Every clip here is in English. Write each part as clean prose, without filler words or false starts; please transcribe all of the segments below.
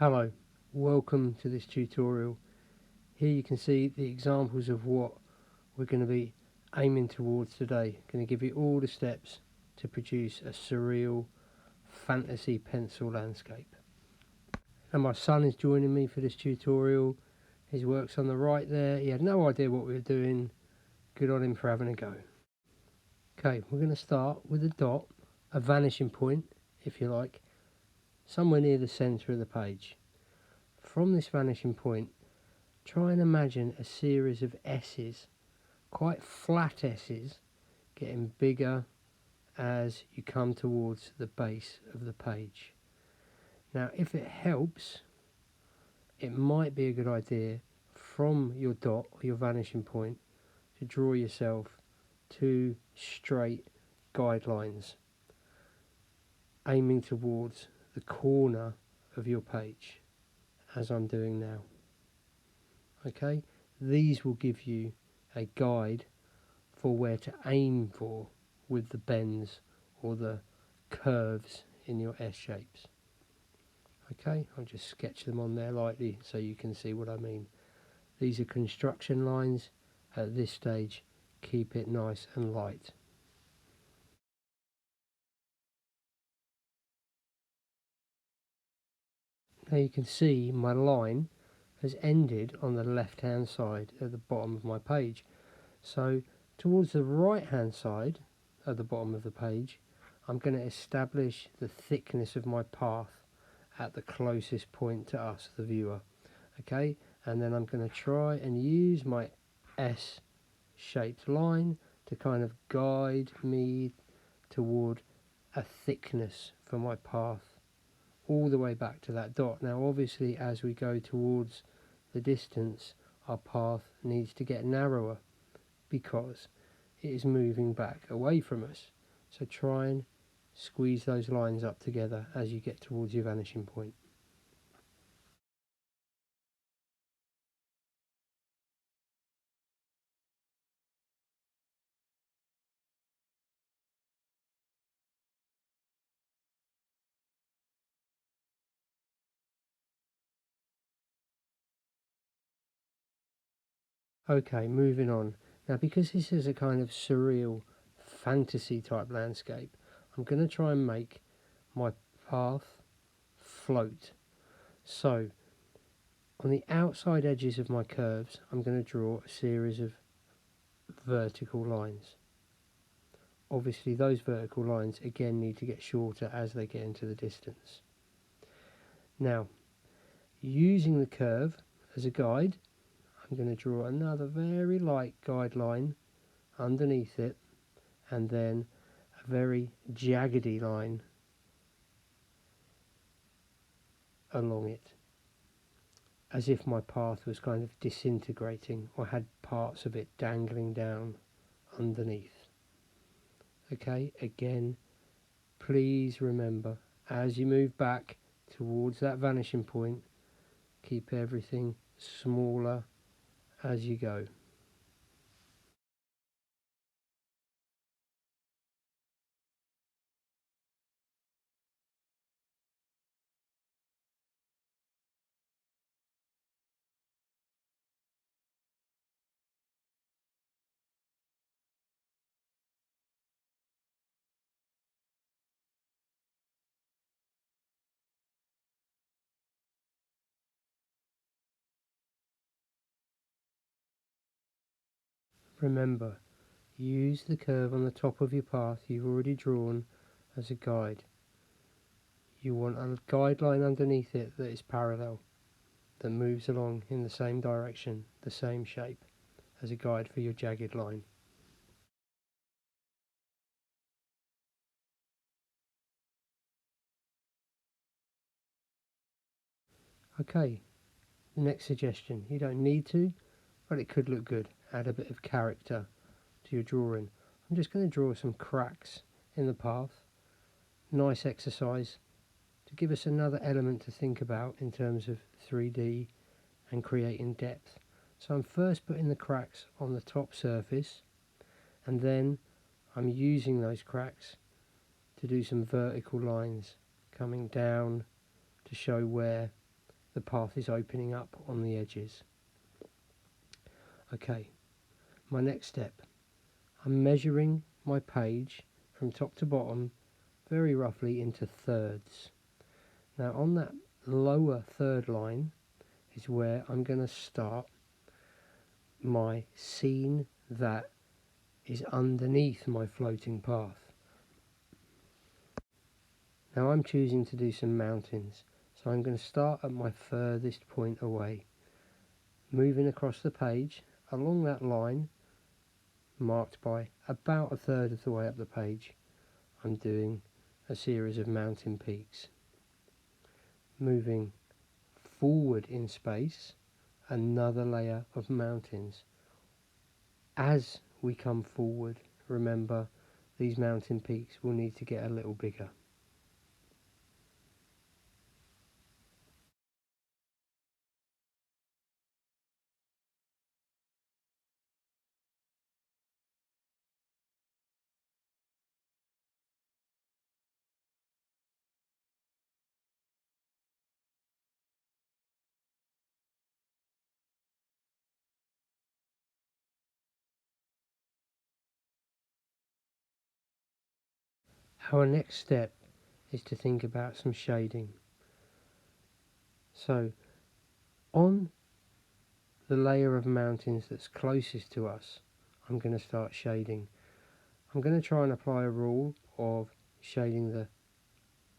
Hello, welcome to this tutorial. Here you can see the examples of what we're going to be aiming towards today. Going to give you all the steps to produce a surreal fantasy pencil landscape. And my son is joining me for this tutorial. His work's on the right there. He had no idea what we were doing. Good on him for having a go. Okay, we're going to start with a dot, a vanishing point if you like, somewhere near the centre of the page. From this vanishing point, try and imagine a series of S's, quite flat S's, getting bigger as you come towards the base of the page. Now, if it helps, it might be a good idea from your dot or your vanishing point to draw yourself two straight guidelines aiming towards the corner of your page, as I'm doing now. Okay, these will give you a guide for where to aim for with the bends or the curves in your S shapes. Okay, I'll just sketch them on there lightly so you can see what I mean. These are construction lines. At this stage, keep it nice and light. Now you can see my line has ended on the left hand side at the bottom of my page. So towards the right hand side at the bottom of the page, I'm going to establish the thickness of my path at the closest point to us, the viewer. Okay, and then I'm going to try and use my S shaped line to kind of guide me toward a thickness for my path all the way back to that dot. Now obviously as we go towards the distance, our path needs to get narrower because it is moving back away from us. So try and squeeze those lines up together as you get towards your vanishing point. Okay, moving on. Now because this is a kind of surreal fantasy type landscape, I'm going to try and make my path float. So on the outside edges of my curves, I'm going to draw a series of vertical lines. Obviously those vertical lines again need to get shorter as they get into the distance. Now, using the curve as a guide, I'm going to draw another very light guideline underneath it, and then a very jaggedy line along it, as if my path was kind of disintegrating or had parts of it dangling down underneath. Okay, again, please remember, as you move back towards that vanishing point, keep everything smaller as you go. Remember, use the curve on the top of your path you've already drawn as a guide. You want a guideline underneath it that is parallel, that moves along in the same direction, the same shape, as a guide for your jagged line. Okay, the next suggestion. You don't need to, but it could look good. Add a bit of character to your drawing. I'm just going to draw some cracks in the path. Nice exercise to give us another element to think about in terms of 3D and creating depth. So I'm first putting the cracks on the top surface, and then I'm using those cracks to do some vertical lines coming down to show where the path is opening up on the edges. Okay, my next step, I'm measuring my page from top to bottom very roughly into thirds. Now on that lower third line is where I'm going to start my scene that is underneath my floating path. Now I'm choosing to do some mountains, so I'm going to start at my furthest point away, moving across the page along that line marked by about a third of the way up the page. I'm doing a series of mountain peaks. Moving forward in space, another layer of mountains. As we come forward, remember, these mountain peaks will need to get a little bigger. Our next step is to think about some shading. So on the layer of mountains that's closest to us, I'm going to start shading. I'm going to try and apply a rule of shading the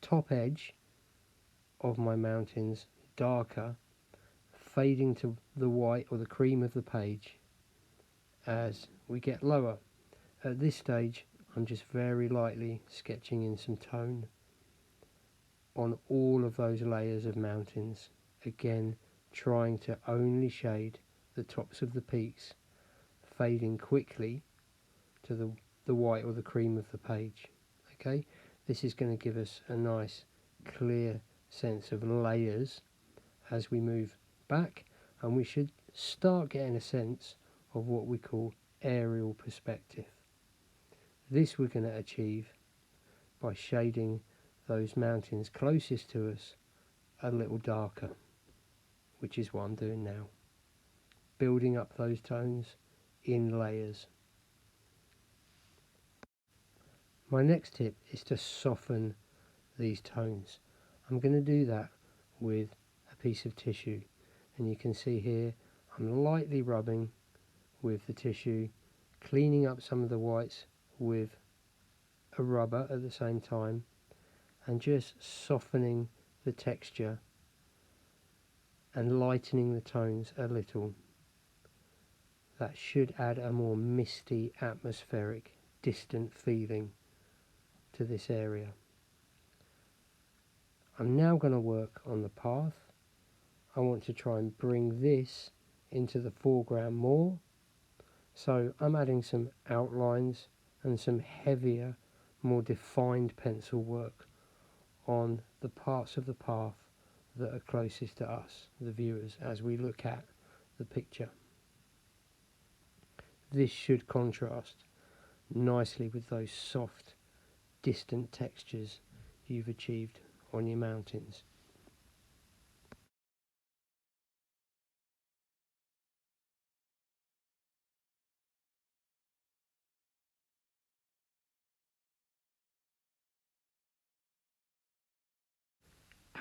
top edge of my mountains darker, fading to the white or the cream of the page as we get lower. At this stage I'm just very lightly sketching in some tone on all of those layers of mountains, again trying to only shade the tops of the peaks, fading quickly to the white or the cream of the page. Okay, this is going to give us a nice clear sense of layers as we move back, and we should start getting a sense of what we call aerial perspective. This we're going to achieve by shading those mountains closest to us a little darker, which is what I'm doing now, building up those tones in layers. My next tip is to soften these tones. I'm going to do that with a piece of tissue, and you can see here I'm lightly rubbing with the tissue, cleaning up some of the whites with a rubber at the same time, and just softening the texture and lightening the tones a little. That should add a more misty, atmospheric, distant feeling to this area. I'm now going to work on the path. I want to try and bring this into the foreground more, so I'm adding some outlines and some heavier, more defined pencil work on the parts of the path that are closest to us, the viewers, as we look at the picture. This should contrast nicely with those soft, distant textures you've achieved on your mountains.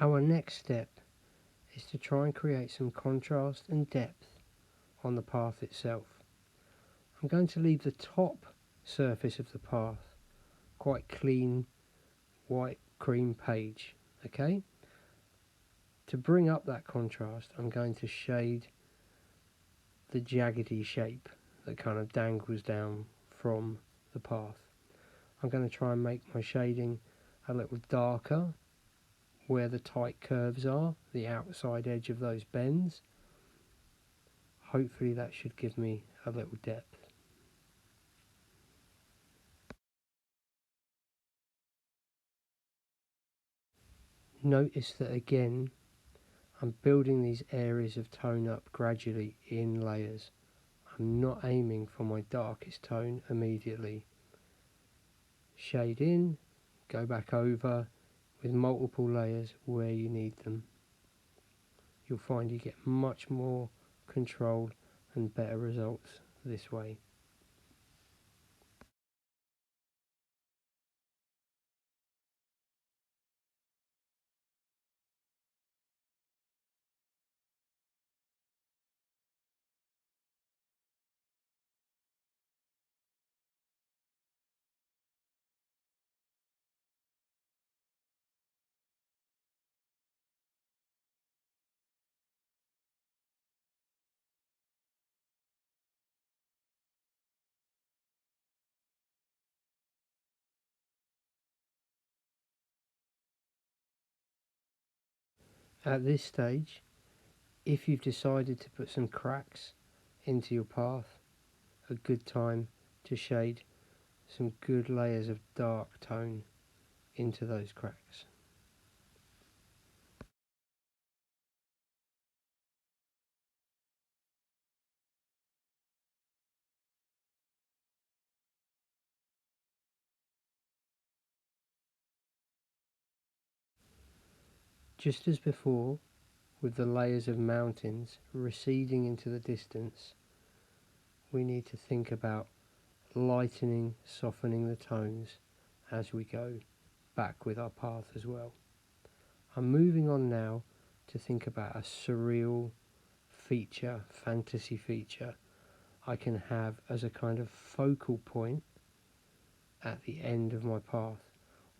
Our next step is to try and create some contrast and depth on the path itself. I'm going to leave the top surface of the path quite clean, white cream page. Okay? To bring up that contrast, I'm going to shade the jaggedy shape that kind of dangles down from the path. I'm going to try and make my shading a little darker where the tight curves are, the outside edge of those bends. Hopefully that should give me a little depth. Notice that again I'm building these areas of tone up gradually in layers. I'm not aiming for my darkest tone immediately. Shade in, go back over with multiple layers where you need them. you'll find you get much more control and better results this way. At this stage, if you've decided to put some cracks into your path, a good time to shade some good layers of dark tone into those cracks. Just as before, with the layers of mountains receding into the distance, we need to think about lightening, softening the tones as we go back with our path as well. I'm moving on now to think about a surreal feature, fantasy feature I can have as a kind of focal point at the end of my path.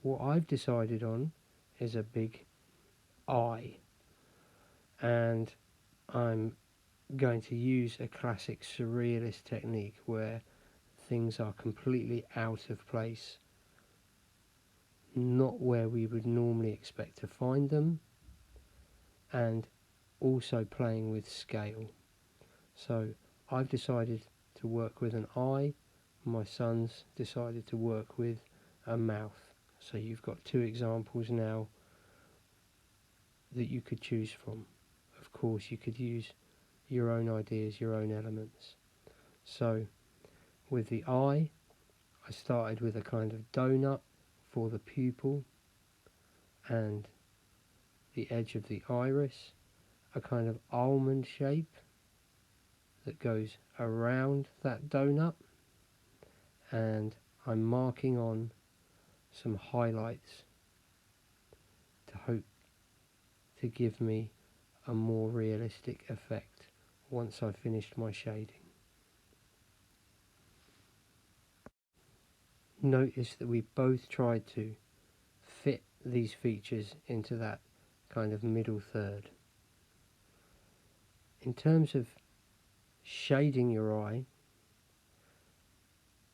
What I've decided on is a big eye, and I'm going to use a classic surrealist technique where things are completely out of place, not where we would normally expect to find them, and also playing with scale. So I've decided to work with an eye, my son's decided to work with a mouth. So you've got two examples now that you could choose from. Of course, you could use your own ideas, your own elements. So with the eye, I started with a kind of donut for the pupil and the edge of the iris, a kind of almond shape that goes around that donut, and I'm marking on some highlights to hope to give me a more realistic effect once I've finished my shading. Notice that we both tried to fit these features into that kind of middle third. In terms of shading your eye,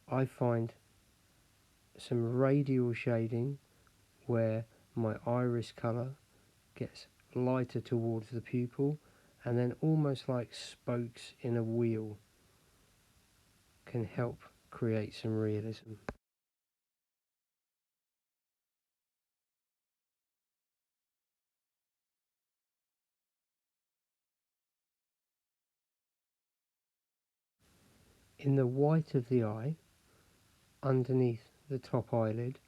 I find some radial shading where my iris colour gets lighter towards the pupil, and then almost like spokes in a wheel can help create some realism. In the white of the eye, underneath the top eyelid,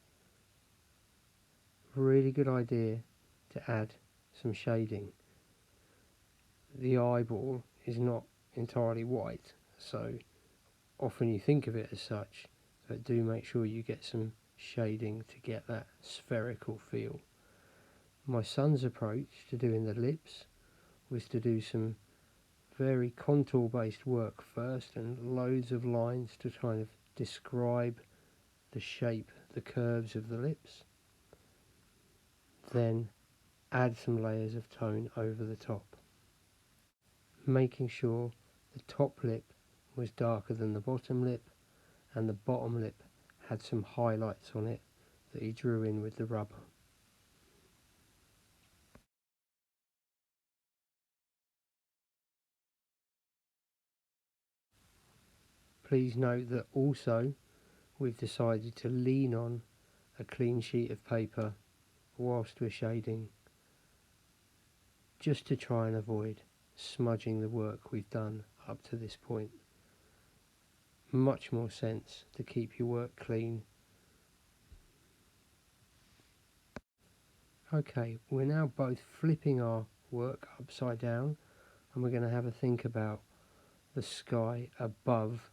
really good idea to add some shading. The eyeball is not entirely white, so often you think of it as such, but do make sure you get some shading to get that spherical feel. My son's approach to doing the lips was to do some very contour based work first and loads of lines to kind of describe the shape, the curves of the lips, then add some layers of tone over the top, making sure the top lip was darker than the bottom lip and the bottom lip had some highlights on it that he drew in with the rubber. Please note that also we've decided to lean on a clean sheet of paper whilst we're shading, just to try and avoid smudging the work we've done up to this point. Much more sense to keep your work clean. Okay, we're now both flipping our work upside down, and we're going to have a think about the sky above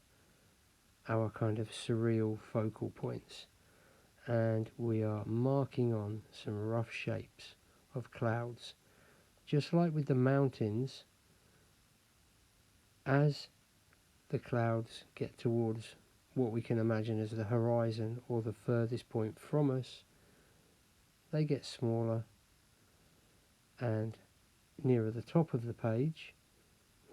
our kind of surreal focal points. And we are marking on some rough shapes of clouds. Just like with the mountains, as the clouds get towards what we can imagine as the horizon or the furthest point from us, they get smaller, and nearer the top of the page,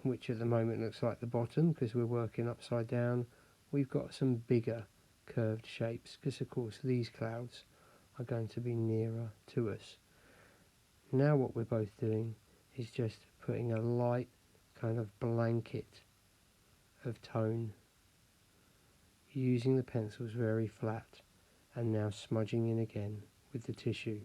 which at the moment looks like the bottom because we're working upside down, we've got some bigger curved shapes because of course these clouds are going to be nearer to us. Now what we're both doing is just putting a light kind of blanket of tone, using the pencils very flat, and now smudging in again with the tissue.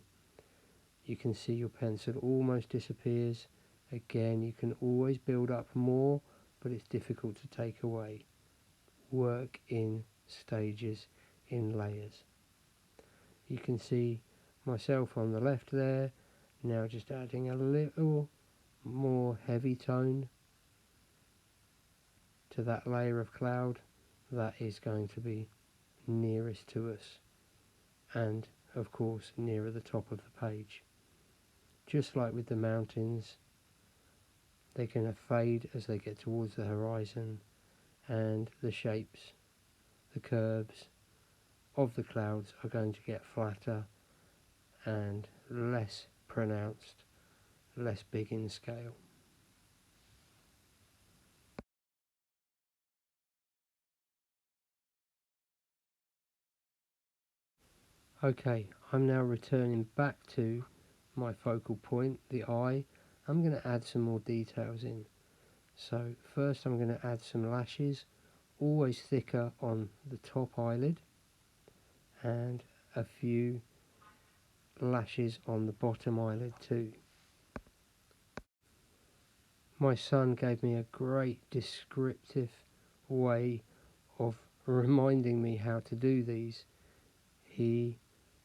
You can see your pencil almost disappears. Again, you can always build up more, but it's difficult to take away. Work in stages, in layers. You can see myself on the left there, now just adding a little more heavy tone to that layer of cloud that is going to be nearest to us, and of course nearer the top of the page. Just like with the mountains, they can fade as they get towards the horizon, and the shapes, the curves of the clouds are going to get flatter and less pronounced, less big in scale. Okay, I'm now returning back to my focal point, the eye. I'm going to add some more details in. So first I'm going to add some lashes, always thicker on the top eyelid, and a few lashes on the bottom eyelid too. My son gave me a great descriptive way of reminding me how to do these. He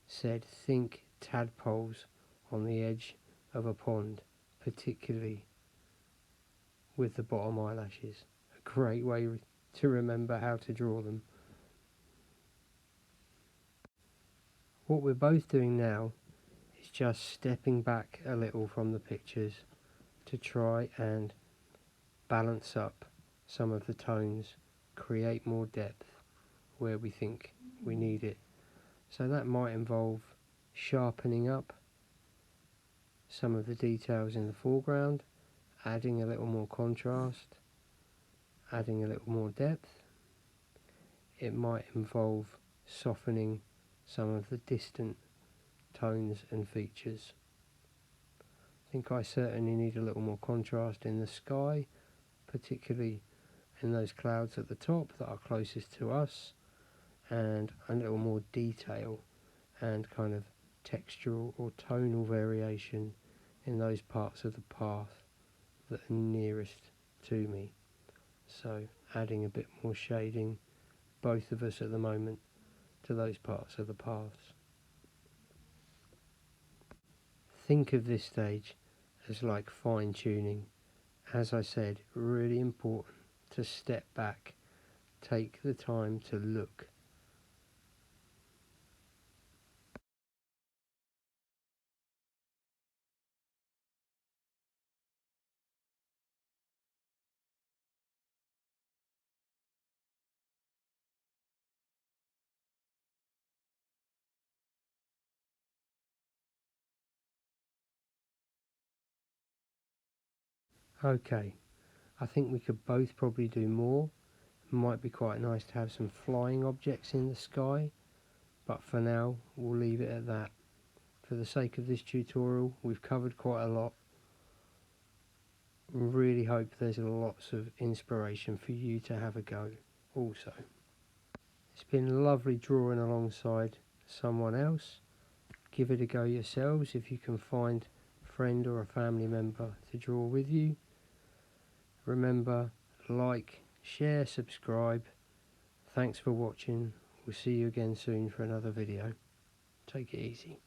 said, think tadpoles on the edge of a pond, particularly with the bottom eyelashes. A great way to remember how to draw them. What we're both doing now is just stepping back a little from the pictures to try and balance up some of the tones, create more depth where we think we need it. So that might involve sharpening up some of the details in the foreground, adding a little more contrast, adding a little more depth. It might involve softening some of the distant tones and features. I think I certainly need a little more contrast in the sky, particularly in those clouds at the top that are closest to us, and a little more detail and kind of textural or tonal variation in those parts of the path that are nearest to me. So adding a bit more shading, both of us at the moment, to those parts of the paths. Think of this stage as like fine tuning. As I said, really important to step back, take the time to look. Okay, I think we could both probably do more. It might be quite nice to have some flying objects in the sky, but for now we'll leave it at that. For the sake of this tutorial, we've covered quite a lot. Really hope there's lots of inspiration for you to have a go also. It's been lovely drawing alongside someone else. Give it a go yourselves if you can find a friend or a family member to draw with you. Remember, like, share, subscribe. Thanks for watching. We'll see you again soon for another video. Take it easy.